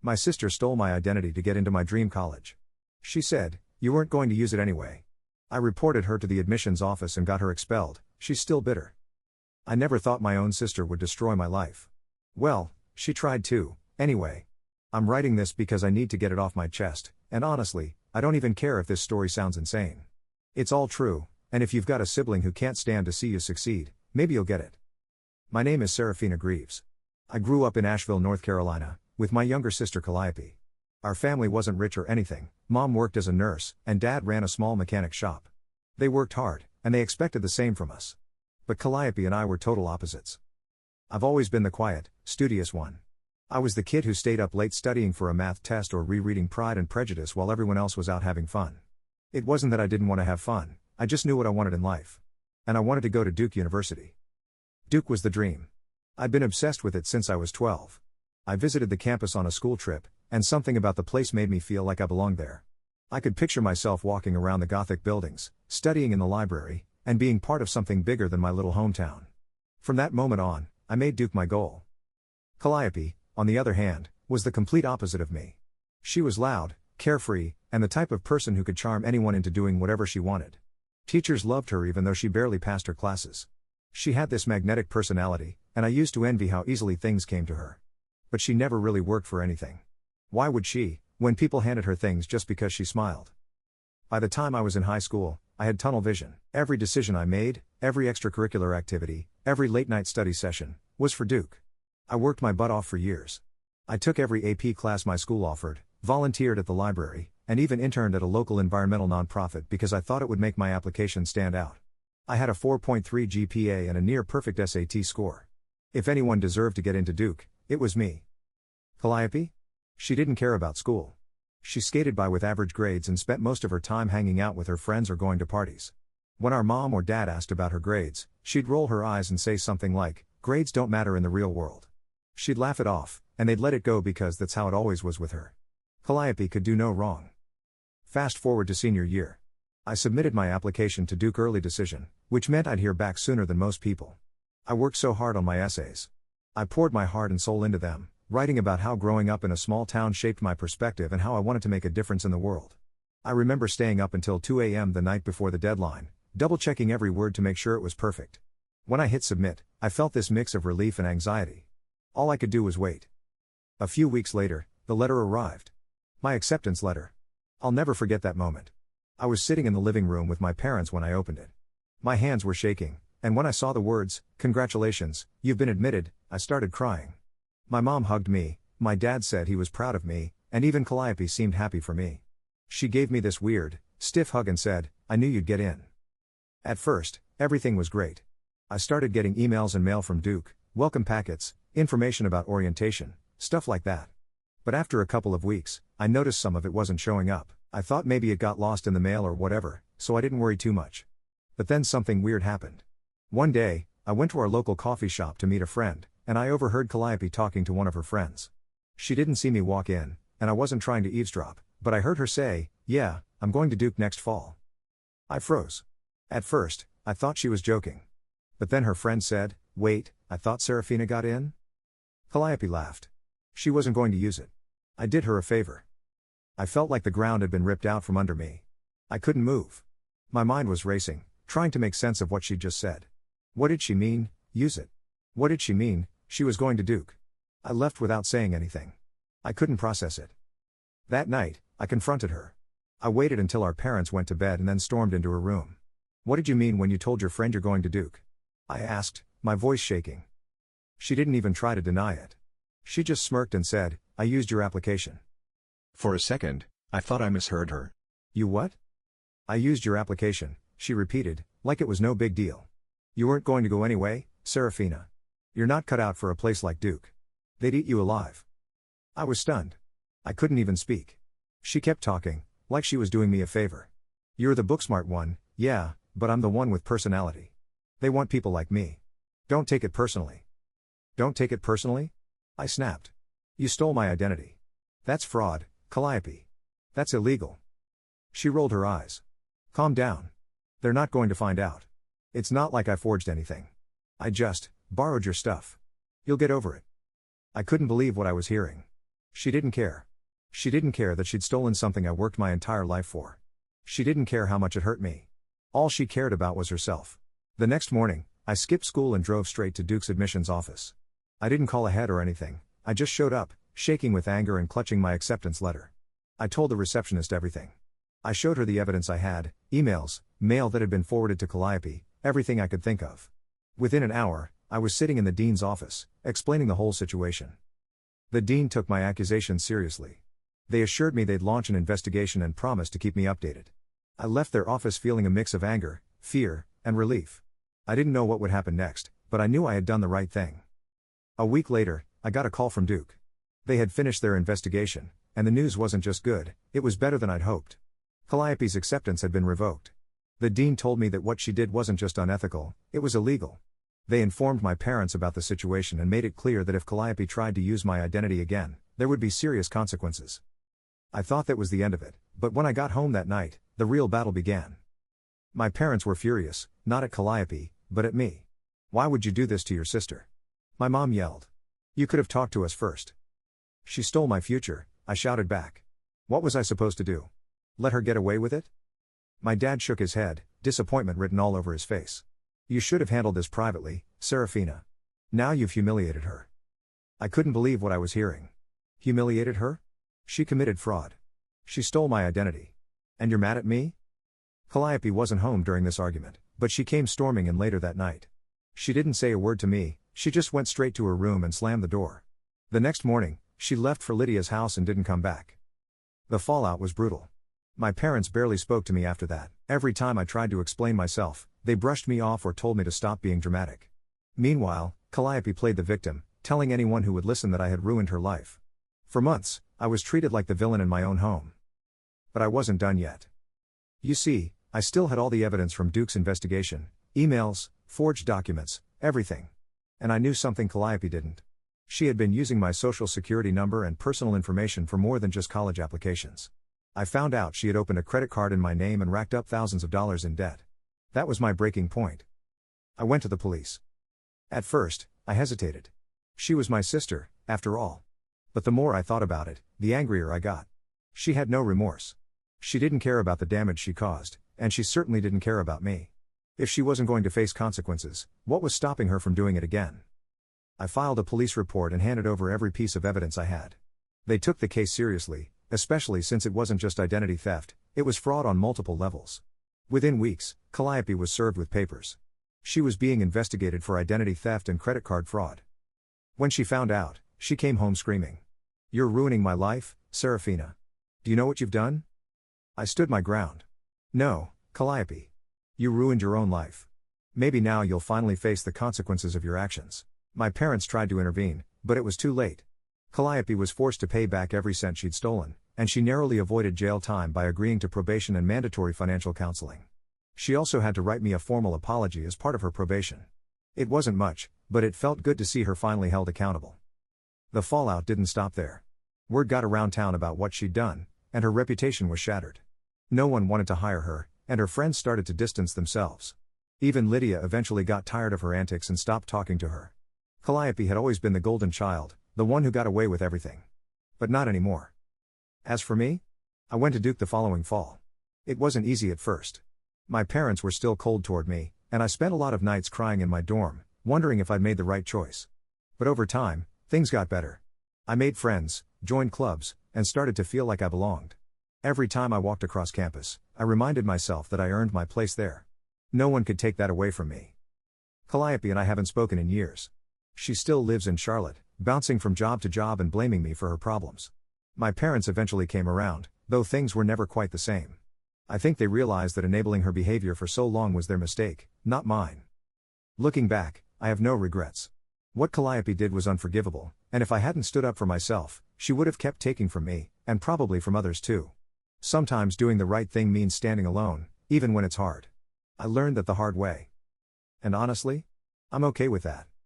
My sister stole my identity to get into my dream college. She said, "You weren't going to use it anyway." I reported her to the admissions office and got her expelled. She's still bitter. I never thought my own sister would destroy my life. Well, she tried to, anyway. I'm writing this because I need to get it off my chest, and honestly, I don't even care if this story sounds insane. It's all true, and if you've got a sibling who can't stand to see you succeed, maybe you'll get it. My name is Serafina Greaves. I grew up in Asheville, North Carolina, with my younger sister Calliope. Our family wasn't rich or anything. Mom worked as a nurse, and Dad ran a small mechanic shop. They worked hard, and they expected the same from us. But Calliope and I were total opposites. I've always been the quiet, studious one. I was the kid who stayed up late studying for a math test or rereading Pride and Prejudice while everyone else was out having fun. It wasn't that I didn't want to have fun, I just knew what I wanted in life. And I wanted to go to Duke University. Duke was the dream. I'd been obsessed with it since I was 12. I visited the campus on a school trip, and something about the place made me feel like I belonged there. I could picture myself walking around the Gothic buildings, studying in the library, and being part of something bigger than my little hometown. From that moment on, I made Duke my goal. Calliope, on the other hand, was the complete opposite of me. She was loud, carefree, and the type of person who could charm anyone into doing whatever she wanted. Teachers loved her even though she barely passed her classes. She had this magnetic personality, and I used to envy how easily things came to her. But she never really worked for anything. Why would she, when people handed her things just because she smiled? By the time I was in high school, I had tunnel vision. Every decision I made, every extracurricular activity, every late-night study session, was for Duke. I worked my butt off for years. I took every AP class my school offered, volunteered at the library, and even interned at a local environmental nonprofit because I thought it would make my application stand out. I had a 4.3 GPA and a near-perfect SAT score. If anyone deserved to get into Duke, it was me. Calliope? She didn't care about school. She skated by with average grades and spent most of her time hanging out with her friends or going to parties. When our mom or dad asked about her grades, she'd roll her eyes and say something like, "Grades don't matter in the real world." She'd laugh it off, and they'd let it go because that's how it always was with her. Calliope could do no wrong. Fast forward to senior year. I submitted my application to Duke early decision, which meant I'd hear back sooner than most people. I worked so hard on my essays. I poured my heart and soul into them, writing about how growing up in a small town shaped my perspective and how I wanted to make a difference in the world. I remember staying up until 2 a.m. the night before the deadline, double-checking every word to make sure it was perfect. When I hit submit, I felt this mix of relief and anxiety. All I could do was wait. A few weeks later, the letter arrived. My acceptance letter. I'll never forget that moment. I was sitting in the living room with my parents when I opened it. My hands were shaking, and when I saw the words, "Congratulations, you've been admitted," I started crying. My mom hugged me, my dad said he was proud of me, and even Calliope seemed happy for me. She gave me this weird, stiff hug and said, "I knew you'd get in." At first, everything was great. I started getting emails and mail from Duke, welcome packets, information about orientation, stuff like that. But after a couple of weeks, I noticed some of it wasn't showing up. I thought maybe it got lost in the mail or whatever, so I didn't worry too much. But then something weird happened. One day, I went to our local coffee shop to meet a friend, and I overheard Calliope talking to one of her friends. She didn't see me walk in, and I wasn't trying to eavesdrop, but I heard her say, "Yeah, I'm going to Duke next fall." I froze. At first, I thought she was joking. But then her friend said, "Wait, I thought Serafina got in?" Calliope laughed. She wasn't going to use it. I did her a favor. I felt like the ground had been ripped out from under me. I couldn't move. My mind was racing, trying to make sense of what she'd just said. What did she mean, use it? What did she mean, she was going to Duke? I left without saying anything. I couldn't process it. That night, I confronted her. I waited until our parents went to bed and then stormed into her room. "What did you mean when you told your friend you're going to Duke?" I asked, my voice shaking. She didn't even try to deny it. She just smirked and said, "I used your application." For a second, I thought I misheard her. "You what?" "I used your application," she repeated, like it was no big deal. "You weren't going to go anyway, Serafina. You're not cut out for a place like Duke. They'd eat you alive." I was stunned. I couldn't even speak. She kept talking, like she was doing me a favor. "You're the book-smart one, yeah, but I'm the one with personality. They want people like me. Don't take it personally." "Don't take it personally?" I snapped. "You stole my identity. That's fraud, Calliope. That's illegal." She rolled her eyes. "Calm down. They're not going to find out. It's not like I forged anything. I just borrowed your stuff. You'll get over it." I couldn't believe what I was hearing. She didn't care. She didn't care that she'd stolen something I worked my entire life for. She didn't care how much it hurt me. All she cared about was herself. The next morning, I skipped school and drove straight to Duke's admissions office. I didn't call ahead or anything, I just showed up, shaking with anger and clutching my acceptance letter. I told the receptionist everything. I showed her the evidence I had, emails, mail that had been forwarded to Calliope, everything I could think of. Within an hour, I was sitting in the dean's office, explaining the whole situation. The dean took my accusations seriously. They assured me they'd launch an investigation and promised to keep me updated. I left their office feeling a mix of anger, fear, and relief. I didn't know what would happen next, but I knew I had done the right thing. A week later, I got a call from Duke. They had finished their investigation, and the news wasn't just good, it was better than I'd hoped. Calliope's acceptance had been revoked. The dean told me that what she did wasn't just unethical, it was illegal. They informed my parents about the situation and made it clear that if Calliope tried to use my identity again, there would be serious consequences. I thought that was the end of it, but when I got home that night, the real battle began. My parents were furious, not at Calliope, but at me. Why would you do this to your sister? My mom yelled. You could have talked to us first. She stole my future, I shouted back. What was I supposed to do? Let her get away with it? My dad shook his head, disappointment written all over his face. You should have handled this privately, Serafina. Now you've humiliated her. I couldn't believe what I was hearing. Humiliated her? She committed fraud. She stole my identity. And you're mad at me? Calliope wasn't home during this argument, but she came storming in later that night. She didn't say a word to me, she just went straight to her room and slammed the door. The next morning, she left for Lydia's house and didn't come back. The fallout was brutal. My parents barely spoke to me after that. Every time I tried to explain myself, they brushed me off or told me to stop being dramatic. Meanwhile, Calliope played the victim, telling anyone who would listen that I had ruined her life. For months, I was treated like the villain in my own home. But I wasn't done yet. You see, I still had all the evidence from Duke's investigation, emails, forged documents, everything. And I knew something Calliope didn't. She had been using my social security number and personal information for more than just college applications. I found out she had opened a credit card in my name and racked up thousands of dollars in debt. That was my breaking point. I went to the police. At first, I hesitated. She was my sister, after all. But the more I thought about it, the angrier I got. She had no remorse. She didn't care about the damage she caused, and she certainly didn't care about me. If she wasn't going to face consequences, what was stopping her from doing it again? I filed a police report and handed over every piece of evidence I had. They took the case seriously, especially since it wasn't just identity theft, it was fraud on multiple levels. Within weeks, Calliope was served with papers. She was being investigated for identity theft and credit card fraud. When she found out, she came home screaming. You're ruining my life, Serafina. Do you know what you've done? I stood my ground. No, Calliope. You ruined your own life. Maybe now you'll finally face the consequences of your actions. My parents tried to intervene, but it was too late. Calliope was forced to pay back every cent she'd stolen, and she narrowly avoided jail time by agreeing to probation and mandatory financial counseling. She also had to write me a formal apology as part of her probation. It wasn't much, but it felt good to see her finally held accountable. The fallout didn't stop there. Word got around town about what she'd done, and her reputation was shattered. No one wanted to hire her, and her friends started to distance themselves. Even Lydia eventually got tired of her antics and stopped talking to her. Calliope had always been the golden child, the one who got away with everything. But not anymore. As for me, I went to Duke the following fall. It wasn't easy at first. My parents were still cold toward me, and I spent a lot of nights crying in my dorm, wondering if I'd made the right choice. But over time, things got better. I made friends, joined clubs, and started to feel like I belonged. Every time I walked across campus, I reminded myself that I earned my place there. No one could take that away from me. Calliope and I haven't spoken in years. She still lives in Charlotte, bouncing from job to job and blaming me for her problems. My parents eventually came around, though things were never quite the same. I think they realized that enabling her behavior for so long was their mistake, not mine. Looking back, I have no regrets. What Calliope did was unforgivable, and if I hadn't stood up for myself, she would have kept taking from me, and probably from others too. Sometimes doing the right thing means standing alone, even when it's hard. I learned that the hard way. And honestly, I'm okay with that.